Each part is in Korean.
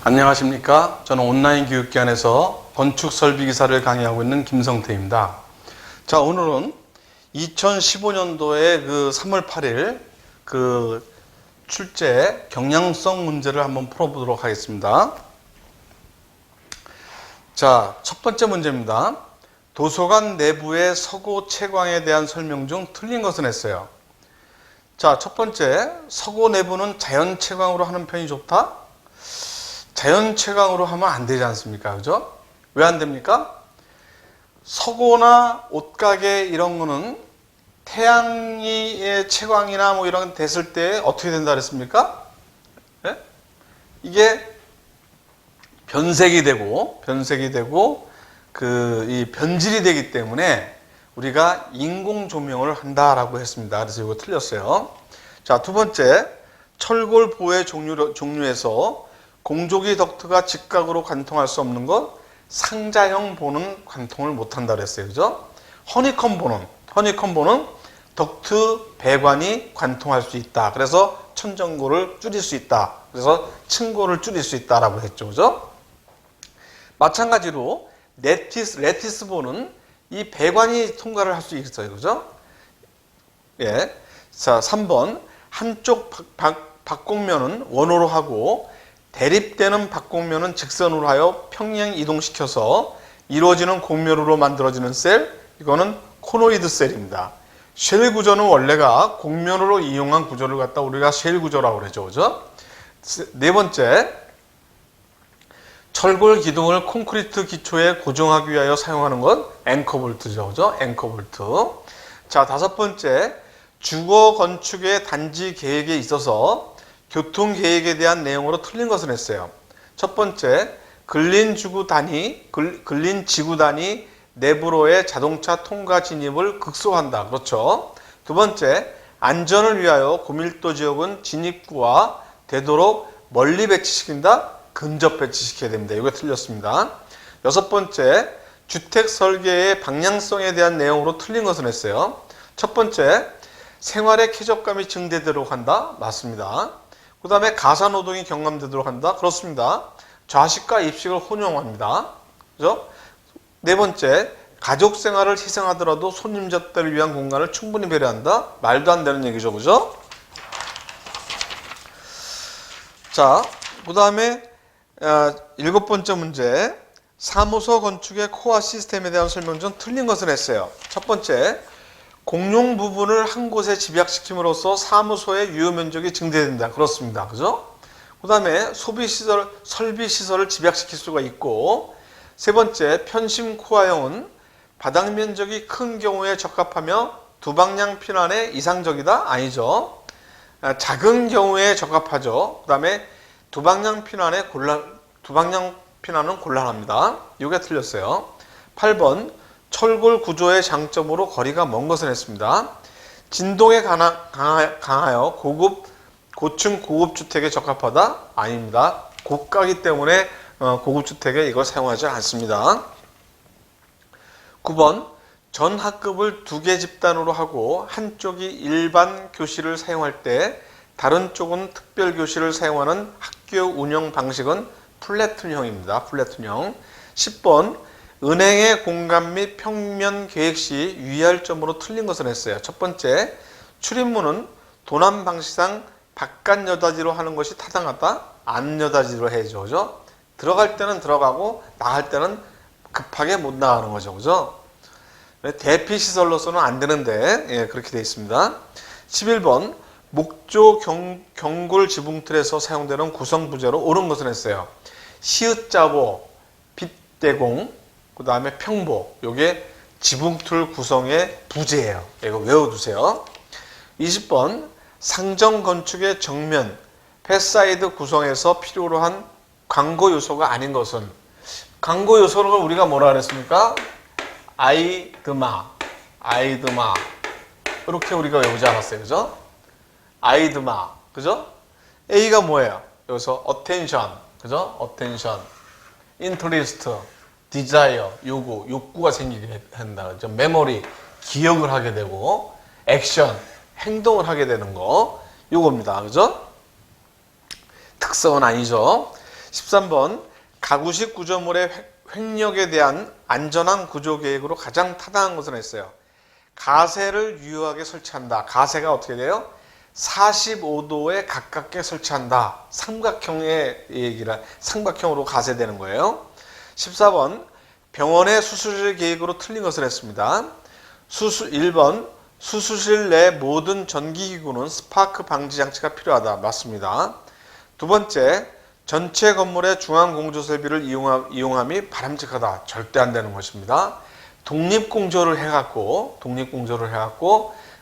안녕하십니까. 저는 온라인 교육기관에서 건축설비기사를 강의하고 있는 김성태입니다. 자, 오늘은 2015년도에 3월 8일 출제 경량성 문제를 한번 풀어보도록 하겠습니다. 자, 첫 번째 문제입니다. 도서관 내부의 서고 채광에 대한 설명 중 틀린 것은 했어요. 자, 첫 번째, 서고 내부는 자연 채광으로 하는 편이 좋다? 자연 채광으로 하면 안 되지 않습니까? 그죠? 왜 안 됩니까? 서고나 옷가게 이런 거는 태양의 채광이나 뭐 이런 게 됐을 때 어떻게 된다 그랬습니까? 네? 이게 변색이 되고 이 변질이 되기 때문에 우리가 인공 조명을 한다라고 했습니다. 그래서 이거 틀렸어요. 자, 두 번째, 철골 보의 종류에서 공조기 덕트가 직각으로 관통할 수 없는 것, 상자형 보는 관통을 못한다 그랬어요. 그죠? 허니콤보는 덕트 배관이 관통할 수 있다. 그래서 천정고를 줄일 수 있다. 그래서 층고를 줄일 수 있다라고 했죠. 그죠? 마찬가지로 레티스보는 이 배관이 통과를 할 수 있어요. 그죠? 예. 자, 3번. 한쪽 박곡면은 원호로 하고 대립되는 박곡면은 직선으로 하여 평행 이동시켜서 이루어지는 곡면으로 만들어지는 셀, 이거는 코노이드 셀입니다. 쉘 구조는 원래가 곡면으로 이용한 구조를 갖다 우리가 쉘 구조라고 그러죠. 그죠? 네 번째, 철골 기둥을 콘크리트 기초에 고정하기 위하여 사용하는 것, 앵커볼트죠. 그죠? 앵커볼트. 자, 다섯 번째, 주거 건축의 단지 계획에 있어서 교통 계획에 대한 내용으로 틀린 것을 했어요. 첫 번째, 근린 지구 단위 내부로의 자동차 통과 진입을 극소화한다. 그렇죠. 두 번째, 안전을 위하여 고밀도 지역은 진입구와 되도록 멀리 배치시킨다. 근접 배치시켜야 됩니다. 이거 틀렸습니다. 여섯 번째, 주택 설계의 방향성에 대한 내용으로 틀린 것을 했어요. 첫 번째, 생활의 쾌적감이 증대되도록 한다. 맞습니다. 그 다음에 가사노동이 경감되도록 한다. 그렇습니다. 좌식과 입식을 혼용합니다. 그죠? 네 번째, 가족 생활을 희생하더라도 손님 접대를 위한 공간을 충분히 배려한다. 말도 안 되는 얘기죠. 그죠? 자, 그 다음에 일곱 번째 문제, 사무소 건축의 코어 시스템에 대한 설명 중 틀린 것을 했어요. 첫 번째, 공용 부분을 한 곳에 집약시킴으로써 사무소의 유효 면적이 증대된다. 그렇습니다. 그죠? 그 다음에 설비 시설을 집약시킬 수가 있고, 세 번째, 편심 코어형은 바닥 면적이 큰 경우에 적합하며 두방향 피난에 이상적이다? 아니죠. 작은 경우에 적합하죠. 그 다음에 두방향 피난은 곤란합니다. 이게 틀렸어요. 8번, 철골 구조의 장점으로 거리가 먼 것을 했습니다. 진동에 강하여 고층 고급 주택에 적합하다? 아닙니다. 고가기 때문에 고급 주택에 이걸 사용하지 않습니다. 9번, 전 학급을 2개 집단으로 하고 한쪽이 일반 교실을 사용할 때 다른 쪽은 특별 교실을 사용하는 학교 운영 방식은 플래툰형입니다. 플래툰형. 10번, 은행의 공간 및 평면 계획 시 유의할 점으로 틀린 것을 했어요. 첫 번째, 출입문은 도난 방식상 바깥 여닫이로 하는 것이 타당하다? 안 여닫이로 해야죠. 그죠? 들어갈 때는 들어가고 나갈 때는 급하게 못 나가는 거죠. 그죠? 대피 시설로서는 안 되는데, 예, 그렇게 되어 있습니다. 11번, 목조 경골 지붕틀에서 사용되는 구성 부재로 옳은 것을 했어요. 시읒자보, 빗대공, 그 다음에 평보, 요게 지붕틀 구성의 부재예요. 이거 외워두세요. 20번, 상정 건축의 정면, 패사이드 구성에서 필요로 한 광고 요소가 아닌 것은, 광고 요소를 우리가 뭐라 그랬습니까? 아이드마 이렇게 우리가 외우지 않았어요. 그죠? 아이드마, 그죠? A가 뭐예요? 여기서 attention, 그죠? attention, interest, desire, 욕구가 생기게 한다. 그죠? memory, 기억을 하게 되고, action, 행동을 하게 되는 거, 요겁니다. 그죠? 특성은 아니죠. 13번 가구식 구조물의 횡력에 대한 안전한 구조 계획으로 가장 타당한 것은 했어요. 가세를 유효하게 설치한다. 가세가 어떻게 돼요? 45도에 가깝게 설치한다. 삼각형의 얘기라 삼각형으로 가세되는 거예요. 14번 병원의 수술실 계획으로 틀린 것을 했습니다. 1번 수술실 내 모든 전기기구는 스파크 방지 장치가 필요하다. 맞습니다. 두 번째 전체 건물의 중앙공조 설비를 이용함이 바람직하다. 절대 안 되는 것입니다. 독립공조를 해갖고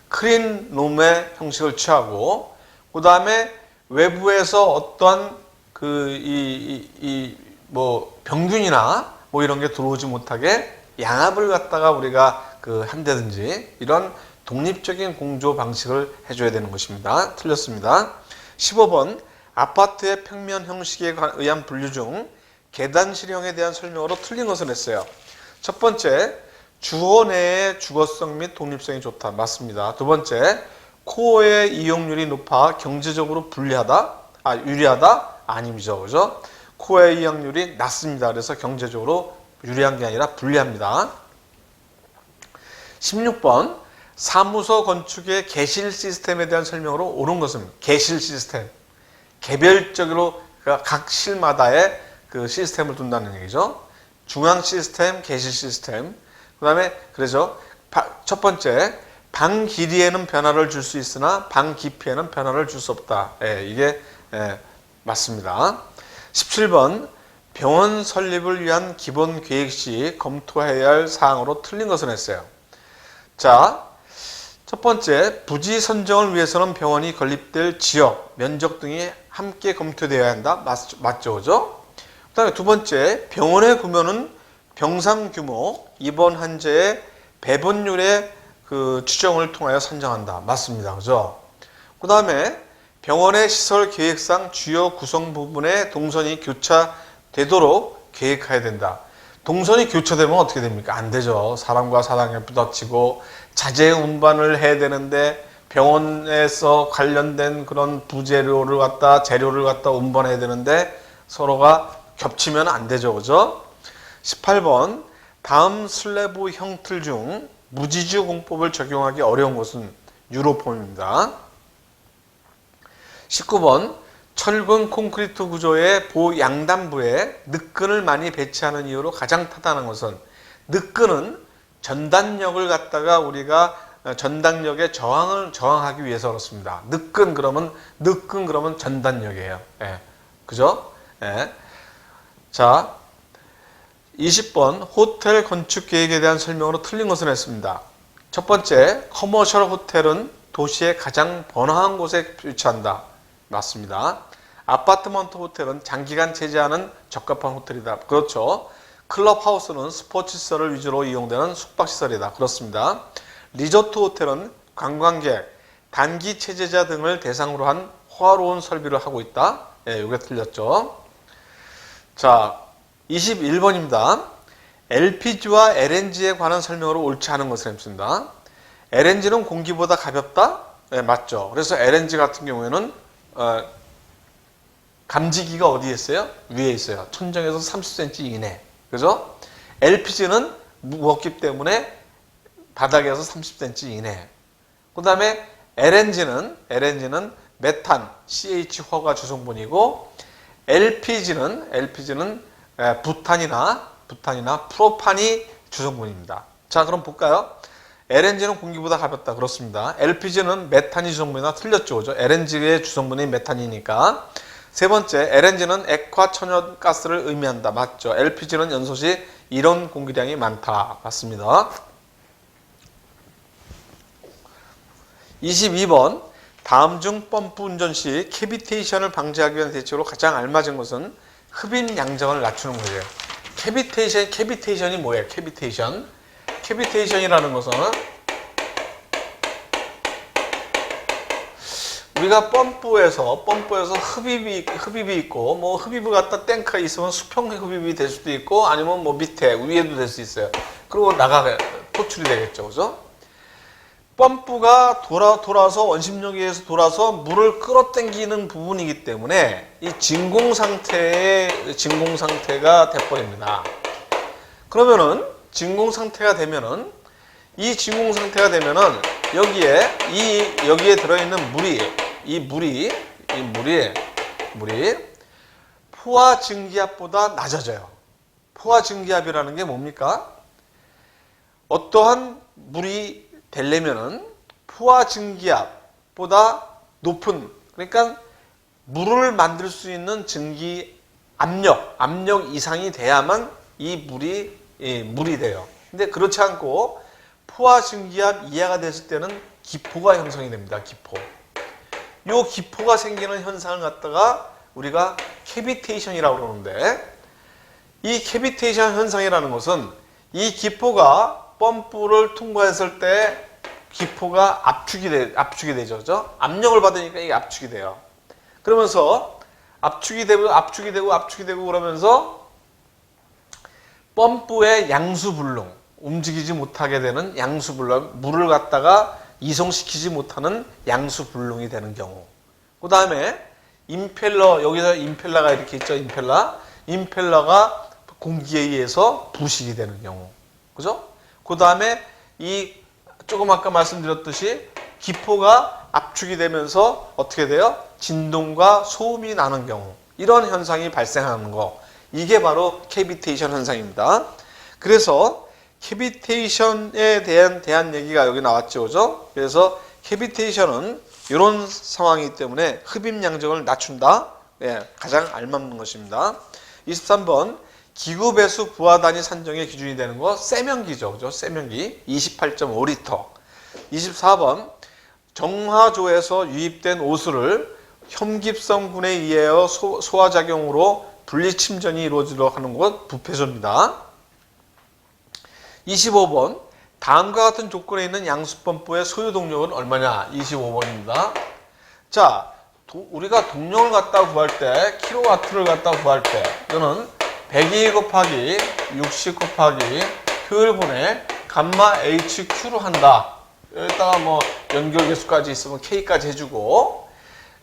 클린룸의 형식을 취하고 그 다음에 외부에서 어떤 병균이나 뭐 이런 게 들어오지 못하게 양압을 갖다가 우리가 한다든지 이런 독립적인 공조 방식을 해줘야 되는 것입니다. 틀렸습니다. 15번 아파트의 평면 형식에 의한 분류 중 계단실형에 대한 설명으로 틀린 것을 했어요. 첫 번째 주거 내의 주거성 및 독립성이 좋다. 맞습니다. 두 번째 코어의 이용률이 높아 경제적으로 유리하다? 아니죠. 그죠? 코어의 이용률이 낮습니다. 그래서 경제적으로 유리한 게 아니라 불리합니다. 16번 사무소 건축의 개실 시스템에 대한 설명으로 옳은 것은 개실 시스템. 개별적으로 각 실마다의 시스템을 둔다는 얘기죠. 중앙 시스템, 개실 시스템. 그 다음에 그래서 첫 번째 방 길이에는 변화를 줄 수 있으나 방 깊이에는 변화를 줄 수 없다. 이게 맞습니다. 17번 병원 설립을 위한 기본 계획 시 검토해야 할 사항으로 틀린 것을 했어요. 자, 첫 번째 부지 선정을 위해서는 병원이 건립될 지역, 면적 등이 함께 검토되어야 한다. 맞죠? 그죠? 그 다음에 두 번째 병원의 규모는 병상 규모, 입원 환자의 배분율의 추정을 통하여 산정한다. 맞습니다. 그죠? 그 다음에 병원의 시설 계획상 주요 구성 부분에 동선이 교차되도록 계획해야 된다. 동선이 교차되면 어떻게 됩니까? 안 되죠. 사람과 사람이 부딪히고 자재 운반을 해야 되는데 병원에서 관련된 그런 부재료를 재료를 갖다 운반해야 되는데 서로가 겹치면 안 되죠. 그죠? 18번 다음 슬래브 형틀 중 무지주 공법을 적용하기 어려운 것은 유로폼입니다. 19번 철근 콘크리트 구조의 양단부에 늑근을 많이 배치하는 이유로 가장 타당한 것은 늑근은 전단력을 갖다가 우리가 전단력의 저항하기 위해서 그렇습니다. 늑근 그러면 전단력이에요. 그죠? 자, 20번 호텔 건축 계획에 대한 설명으로 틀린 것을 했습니다. 첫 번째, 커머셜 호텔은 도시의 가장 번화한 곳에 위치한다. 맞습니다. 아파트먼트 호텔은 장기간 체제하는 적합한 호텔이다. 그렇죠. 클럽하우스는 스포츠시설을 위주로 이용되는 숙박시설이다. 그렇습니다. 리조트 호텔은 관광객, 단기 체제자 등을 대상으로 한 호화로운 설비를 하고 있다. 이게 틀렸죠. 자, 21번입니다. LPG와 LNG에 관한 설명으로 옳지 않은 것을 했습니다. LNG는 공기보다 가볍다? 맞죠. 그래서 LNG 같은 경우에는 감지기가 어디에 있어요? 위에 있어요. 천정에서 30cm 이내. 그죠? LPG는 무겁기 때문에 바닥에서 30cm 이내. 그 다음에 LNG는 메탄, CH4가 주성분이고 LPG는 부탄이나 프로판이 주성분입니다. 자, 그럼 볼까요? LNG는 공기보다 가볍다. 그렇습니다. LPG는 메탄이 주성분이나 틀렸죠. 그죠? LNG의 주성분이 메탄이니까. 세 번째, LNG는 액화천연가스를 의미한다. 맞죠? LPG는 연소시 이론 공기량이 많다. 맞습니다. 22번 다음 중 펌프 운전 시 캐비테이션을 방지하기 위한 대책으로 가장 알맞은 것은 흡인 양정을 낮추는 거예요. 캐비테이션이 뭐예요? 캐비테이션이라는 것은 우리가 펌프에서 흡입이 있고 뭐 흡입을 갖다 탱크가 있으면 수평 흡입이 될 수도 있고 아니면 뭐 밑에 위에도 될 수 있어요. 그리고 포출이 되겠죠. 그죠? 펌프가 돌아서 원심력에 의해서 돌아서 물을 끌어당기는 부분이기 때문에 이 진공 상태가 돼버립니다. 그러면은 진공 상태가 되면은 여기에 들어있는 물이 포화 증기압보다 낮아져요. 포화 증기압이라는 게 뭡니까? 어떠한 물이 되려면은 포화 증기압보다 높은, 그러니까 물을 만들 수 있는 증기 압력 이상이 돼야만 이 물이 돼요. 근데 그렇지 않고 포화 증기압 이하가 됐을 때는 기포가 형성이 됩니다. 요 기포가 생기는 현상을 갖다가 우리가 캐비테이션이라고 그러는데, 이 캐비테이션 현상이라는 것은 이 기포가 펌프를 통과했을 때 기포가 압축이 되죠. 그죠? 압력을 받으니까 이게 압축이 돼요. 그러면서 압축이 되고 그러면서 펌프의 양수불능, 움직이지 못하게 되는 양수불능, 물을 갖다가 이송시키지 못하는 양수불능이 되는 경우. 그 다음에 임펠러, 여기서 임펠러가 이렇게 있죠. 임펠러가 공기에 의해서 부식이 되는 경우. 그죠? 그 다음에 조금 아까 말씀드렸듯이 기포가 압축이 되면서 어떻게 돼요? 진동과 소음이 나는 경우. 이런 현상이 발생하는 거. 이게 바로 캐비테이션 현상입니다. 그래서 캐비테이션에 대한 얘기가 여기 나왔죠. 그죠? 그래서 캐비테이션은 이런 상황이기 때문에 흡입 양적을 낮춘다. 가장 알맞는 것입니다. 23번 기구 배수 부하 단위 산정의 기준이 되는 거 세면기죠. 그죠? 세면기 28.5리터. 24번 정화조에서 유입된 오수를 혐깁성분에 의하여 소화작용으로 분리침전이 이루어지도록 하는 것 부패조입니다. 25번 다음과 같은 조건에 있는 양수펌프의 소요 동력은 얼마냐? 25번입니다. 자, 우리가 동력을 갖다 구할 때, 킬로와트를 갖다 구할 때, 이거는 102 곱하기 60 곱하기 효율분의 감마 HQ로 한다. 여기다가 뭐 연결계수까지 있으면 K까지 해주고,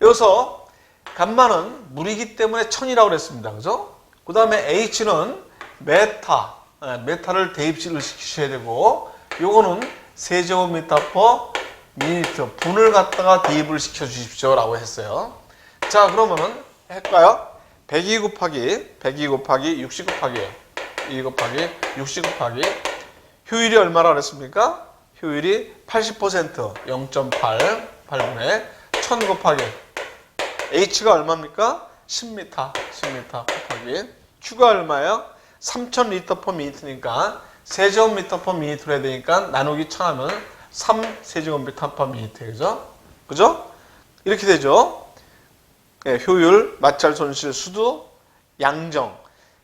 여기서 감마는 물이기 때문에 1000이라고 그랬습니다. 그죠? 그 다음에 H는 메타를 대입을 시키셔야 되고, 요거는 세제곱미터 퍼 미니트, 분을 갖다가 대입을 시켜 주십시오 라고 했어요. 자, 그러면은 할까요? 102 곱하기 60 곱하기 2 곱하기 60 곱하기 효율이 얼마라 그랬습니까? 효율이 80% 0.8 8분의 1000 곱하기 H가 얼마입니까? 10m 곱하기 Q가 얼마예요? 3000리터 퍼 미니트니까 세제곱미터 퍼 미니트로 해야 되니까 나누기 1000 하면 3세제곱미터 퍼 미니트. 그죠? 이렇게 되죠. 효율, 마찰 손실, 수도,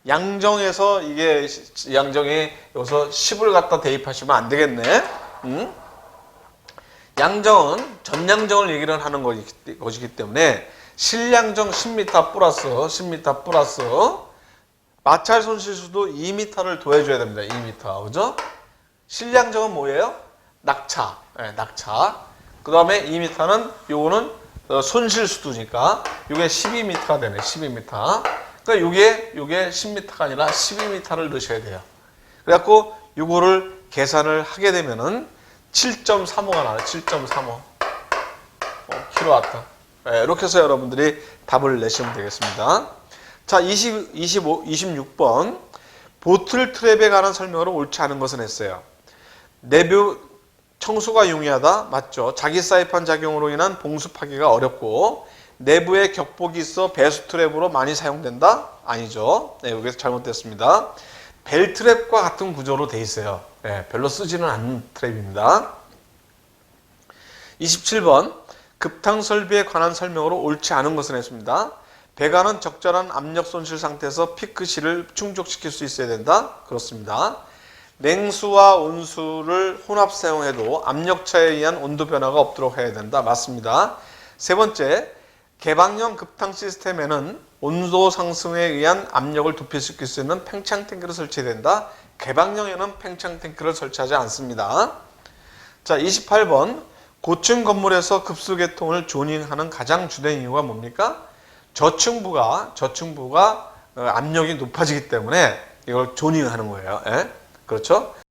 양정에서 양정에 여기서 10을 갖다 대입하시면 안 되겠네. 양정은 전양정을 얘기를 하는 것이기 때문에 실양정 10m 플러스 마찰 손실수도 2m를 더해줘야 됩니다. 2m. 그죠? 실량정은 뭐예요? 낙차. 그 다음에 2m는 요거는 손실수도니까 요게 12m가 되네. 12m. 그러니까 요게 10m가 아니라 12m를 넣으셔야 돼요. 그래갖고 요거를 계산을 하게 되면은 7.35가 나와요. 7.35 킬로와트. 이렇게 해서 여러분들이 답을 내시면 되겠습니다. 자, 26번 보틀 트랩에 관한 설명으로 옳지 않은 것은 했어요. 내부 청소가 용이하다. 맞죠? 자기 사이판 작용으로 인한 봉수 파기가 어렵고 내부에 격복이 있어 배수 트랩으로 많이 사용된다? 아니죠. 여기서 잘못됐습니다. 벨 트랩과 같은 구조로 돼 있어요. 별로 쓰지는 않는 트랩입니다. 27번 급탕 설비에 관한 설명으로 옳지 않은 것은 했습니다. 배관은 적절한 압력 손실 상태에서 피크실을 충족시킬 수 있어야 된다? 그렇습니다. 냉수와 온수를 혼합 사용해도 압력차에 의한 온도 변화가 없도록 해야 된다? 맞습니다. 세 번째, 개방형 급탕 시스템에는 온도 상승에 의한 압력을 도피시킬 수 있는 팽창 탱크를 설치해야 된다? 개방형에는 팽창 탱크를 설치하지 않습니다. 자, 28번. 고층 건물에서 급수개통을 조닝하는 가장 주된 이유가 뭡니까? 저층부가 압력이 높아지기 때문에 이걸 조닝하는 거예요. 예? 그렇죠?